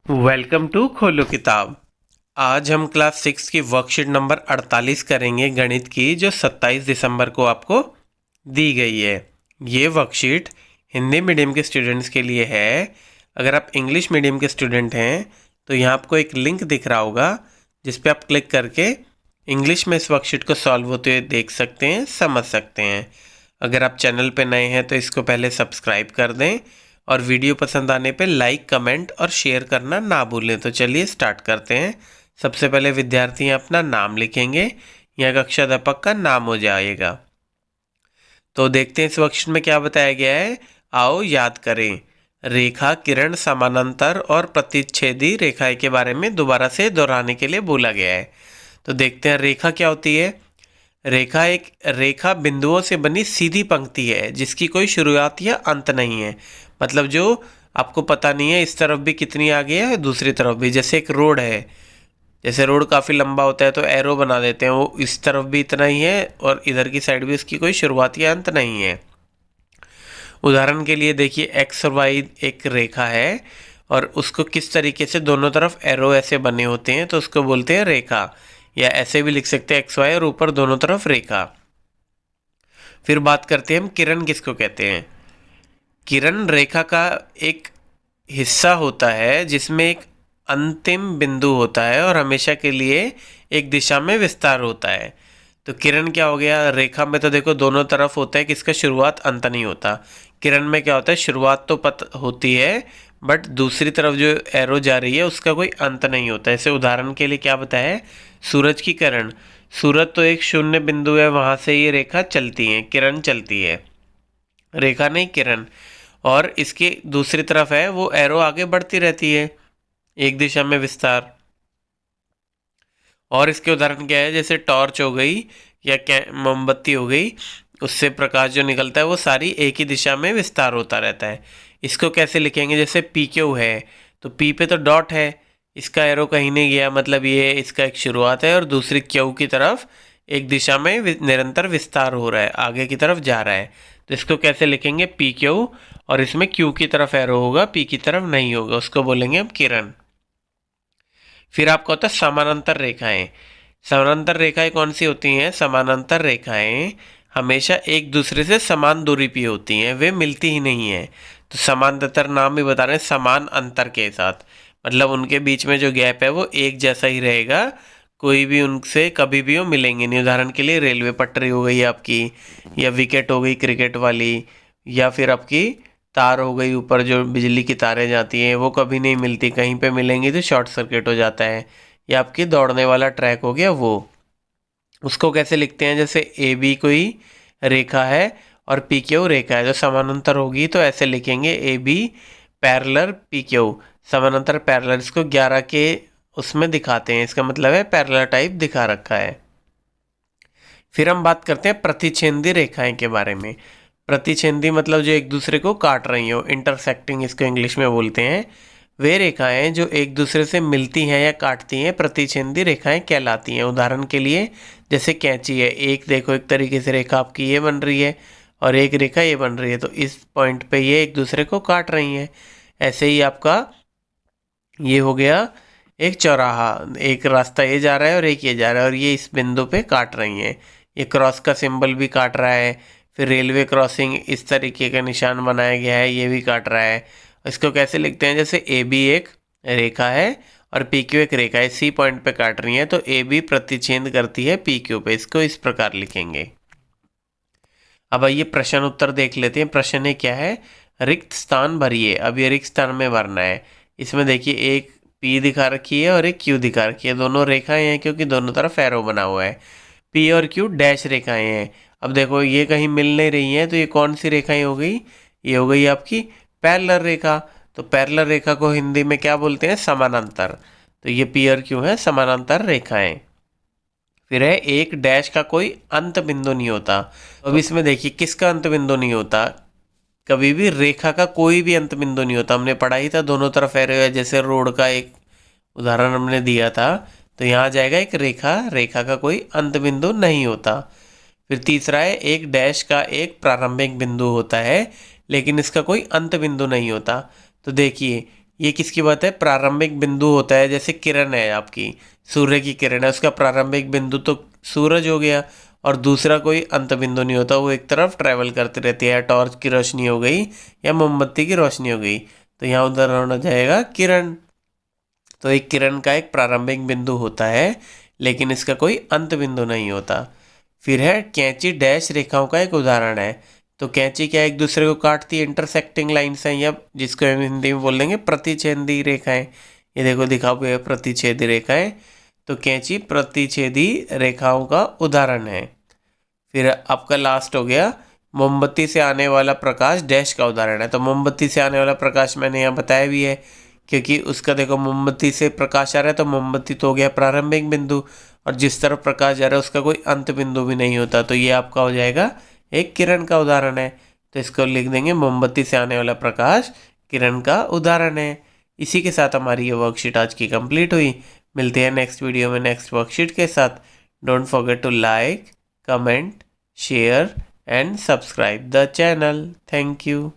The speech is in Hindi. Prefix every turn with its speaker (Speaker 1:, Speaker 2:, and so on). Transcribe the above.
Speaker 1: वेलकम टू खोलो किताब। आज हम क्लास 6 की वर्कशीट नंबर 48 करेंगे गणित की, जो 27 दिसंबर को आपको दी गई है। ये वर्कशीट हिंदी मीडियम के स्टूडेंट्स के लिए है। अगर आप इंग्लिश मीडियम के स्टूडेंट हैं तो यहाँ आपको एक लिंक दिख रहा होगा, जिस पे आप क्लिक करके इंग्लिश में इस वर्कशीट को सॉल्व होते हुए देख सकते हैं, समझ सकते हैं। अगर आप चैनल पे नए हैं तो इसको पहले सब्सक्राइब कर दें और वीडियो पसंद आने पे लाइक, कमेंट और शेयर करना ना भूलें। तो चलिए स्टार्ट करते हैं। सबसे पहले विद्यार्थी अपना नाम लिखेंगे, यहाँ कक्षा अध्यापक का नाम हो जाएगा। तो देखते हैं इस वर्कशीट में क्या बताया गया है। आओ याद करें। रेखा, किरण, समानांतर और प्रतिच्छेदी रेखाएं के बारे में दोबारा से दोहराने के लिए बोला गया है। तो देखते हैं रेखा क्या होती है। रेखा एक रेखा बिंदुओं से बनी सीधी पंक्ति है जिसकी कोई शुरुआत या अंत नहीं है। मतलब जो आपको पता नहीं है इस तरफ भी कितनी आगे है, दूसरी तरफ भी। जैसे एक रोड है, जैसे रोड काफ़ी लंबा होता है तो एरो बना देते हैं, वो इस तरफ भी इतना ही है और इधर की साइड भी इसकी कोई शुरुआत या अंत नहीं है। उदाहरण के लिए देखिए, एक्स और वाई एक रेखा है और उसको किस तरीके से दोनों तरफ एरो ऐसे बने होते हैं, तो उसको बोलते हैं रेखा। या ऐसे भी लिख सकते हैं एक्स वाई और ऊपर दोनों तरफ रेखा। फिर बात करते हैं हम किरण किसको कहते हैं। किरण रेखा का एक हिस्सा होता है जिसमें एक अंतिम बिंदु होता है और हमेशा के लिए एक दिशा में विस्तार होता है। तो किरण क्या हो गया। रेखा में तो देखो दोनों तरफ होता है कि इसका शुरुआत अंत नहीं होता। किरण में क्या होता है, शुरुआत तो होती है बट दूसरी तरफ जो एरो जा रही है उसका कोई अंत नहीं होता। ऐसे उदाहरण के लिए क्या बताया है, सूरज की किरण। सूरज तो एक शून्य बिंदु है, वहाँ से ये रेखा चलती है, किरण चलती है, रेखा नहीं किरण। और इसकी दूसरी तरफ है वो एरो आगे बढ़ती रहती है, एक दिशा में विस्तार। और इसके उदाहरण क्या है, जैसे टॉर्च हो गई या मोमबत्ती हो गई, उससे प्रकाश जो निकलता है वो सारी एक ही दिशा में विस्तार होता रहता है। इसको कैसे लिखेंगे, जैसे पी क्यू है तो पी पे तो डॉट है, इसका एरो कहीं नहीं गया, मतलब ये इसका एक शुरुआत है और दूसरी क्यू की तरफ एक दिशा में निरंतर विस्तार हो रहा है, आगे की तरफ जा रहा है। तो इसको कैसे लिखेंगे, पी क्यू, और इसमें क्यू की तरफ एरो होगा, पी की तरफ नहीं होगा, उसको बोलेंगे हम किरण। फिर आपका होता है समानांतर रेखाएं। समानांतर रेखाएं कौन सी होती हैं, समानांतर रेखाएं हमेशा एक दूसरे से समान दूरी पे होती हैं, वे मिलती ही नहीं हैं। तो समानांतर नाम भी बता रहे हैं, समान अंतर के साथ, मतलब उनके बीच में जो गैप है वो एक जैसा ही रहेगा, कोई भी उनसे कभी भी वो मिलेंगे नहीं। उदाहरण के लिए रेलवे पटरी हो गई आपकी, या विकेट हो गई क्रिकेट वाली, या फिर आपकी तार हो गई, ऊपर जो बिजली की तारें जाती हैं वो कभी नहीं मिलती, कहीं पे मिलेंगी तो शॉर्ट सर्किट हो जाता है। या आपकी दौड़ने वाला ट्रैक हो गया वो, उसको कैसे लिखते हैं, जैसे ए बी कोई रेखा है और पी क्यू रेखा है जो समानांतर होगी, तो ऐसे लिखेंगे A B parallel P Q. समानांतर पैरेलल, इसको 11 के उसमें दिखाते हैं, इसका मतलब है पैरेलल टाइप दिखा रखा है। फिर हम बात करते हैं प्रतिच्छेदी रेखाएं के बारे में। प्रतिच्छेदी मतलब जो एक दूसरे को काट रही हो, इंटरसेक्टिंग इसको इंग्लिश में बोलते हैं। वे रेखाएं जो एक दूसरे से मिलती हैं या काटती हैं प्रतिच्छेदी रेखाएं कहलाती हैं। उदाहरण के लिए जैसे कैंची है, एक देखो एक तरीके से रेखा आपकी ये बन रही है और एक रेखा ये बन रही है, तो इस पॉइंट पे ये एक दूसरे को काट रही हैं। ऐसे ही आपका ये हो गया एक चौराहा, एक रास्ता ये जा रहा है और एक ये जा रहा है और ये इस बिंदु पे काट रही हैं। ये क्रॉस का सिंबल भी काट रहा है। फिर रेलवे क्रॉसिंग इस तरीके का निशान बनाया गया है, ये भी काट रहा है। इसको कैसे लिखते हैं, जैसे ए बी एक रेखा है और पी क्यू एक रेखा है, सी पॉइंट पे काट रही है, तो ए बी प्रतिच्छेद करती है पी क्यू पे, इसको इस प्रकार लिखेंगे। अब आइए प्रश्न उत्तर देख लेते हैं। प्रश्न है क्या है, रिक्त स्थान भरिए। अब ये रिक्त स्थान में भरना है। इसमें देखिए एक पी दिखा रखी है और एक क्यू दिखा रखी है, दोनों रेखाएं हैं क्योंकि दोनों तरफ एरो बना हुआ है। पी और क्यू डैश रेखाएं हैं। अब देखो ये कहीं मिल नहीं रही हैं, तो ये कौन सी रेखाएं हो गई, ये हो गई आपकी पैरेलल रेखा। तो पैरेलल रेखा को हिंदी में क्या बोलते हैं, समानांतर। तो ये पी और क्यू है समानांतर रेखाएं। फिर है एक डैश का कोई अंत बिंदु नहीं होता। अब इसमें देखिए किसका अंत बिंदु नहीं होता, कभी भी रेखा का कोई भी अंत बिंदु नहीं होता। हमने पढ़ा ही था, दोनों तरफ एरो है, जैसे रोड का एक उदाहरण हमने दिया था। तो यहाँ जाएगा एक रेखा, रेखा का कोई अंत बिंदु नहीं होता। फिर तीसरा है एक डैश का एक प्रारंभिक बिंदु होता है लेकिन इसका कोई अंत बिंदु नहीं होता। तो देखिए ये किसकी बात है, प्रारंभिक बिंदु होता है, जैसे किरण है आपकी, सूर्य की किरण है, उसका प्रारंभिक बिंदु तो सूरज हो गया, और दूसरा कोई अंत बिंदु नहीं होता, वो एक तरफ ट्रैवल करती रहती है, या टॉर्च की रोशनी हो गई या मोमबत्ती की रोशनी हो गई। तो यहाँ उदाहरण हो जाएगा किरण। तो एक किरण का एक प्रारंभिक बिंदु होता है, लेकिन इसका कोई अंत बिंदु नहीं होता। फिर है कैंची डैश रेखाओं का एक उदाहरण है। तो कैंची क्या एक दूसरे को काटती है, इंटरसेक्टिंग लाइन्स हैं, या जिसको हम हिंदी में बोल देंगे प्रतिच्छेदी रेखाएं। ये देखो दिखा हुआ है प्रतिच्छेदी रेखाएं। तो कैंची प्रतिच्छेदी रेखाओं का उदाहरण है। फिर आपका लास्ट हो गया मोमबत्ती से आने वाला प्रकाश डैश का उदाहरण है। तो मोमबत्ती से आने वाला प्रकाश मैंने यहाँ बताया भी है, क्योंकि उसका देखो मोमबत्ती से प्रकाश आ रहा है, तो मोमबत्ती तो हो गया प्रारंभिक बिंदु, और जिस तरफ प्रकाश जा रहा है उसका कोई अंत बिंदु भी नहीं होता, तो ये आपका हो जाएगा एक किरण का उदाहरण है। तो इसको लिख देंगे मोमबत्ती से आने वाला प्रकाश किरण का उदाहरण है। इसी के साथ हमारी ये वर्कशीट आज की कंप्लीट हुई। मिलते हैं नेक्स्ट वीडियो में नेक्स्ट वर्कशीट के साथ। Don't forget to like, comment, share and subscribe the channel. Thank you.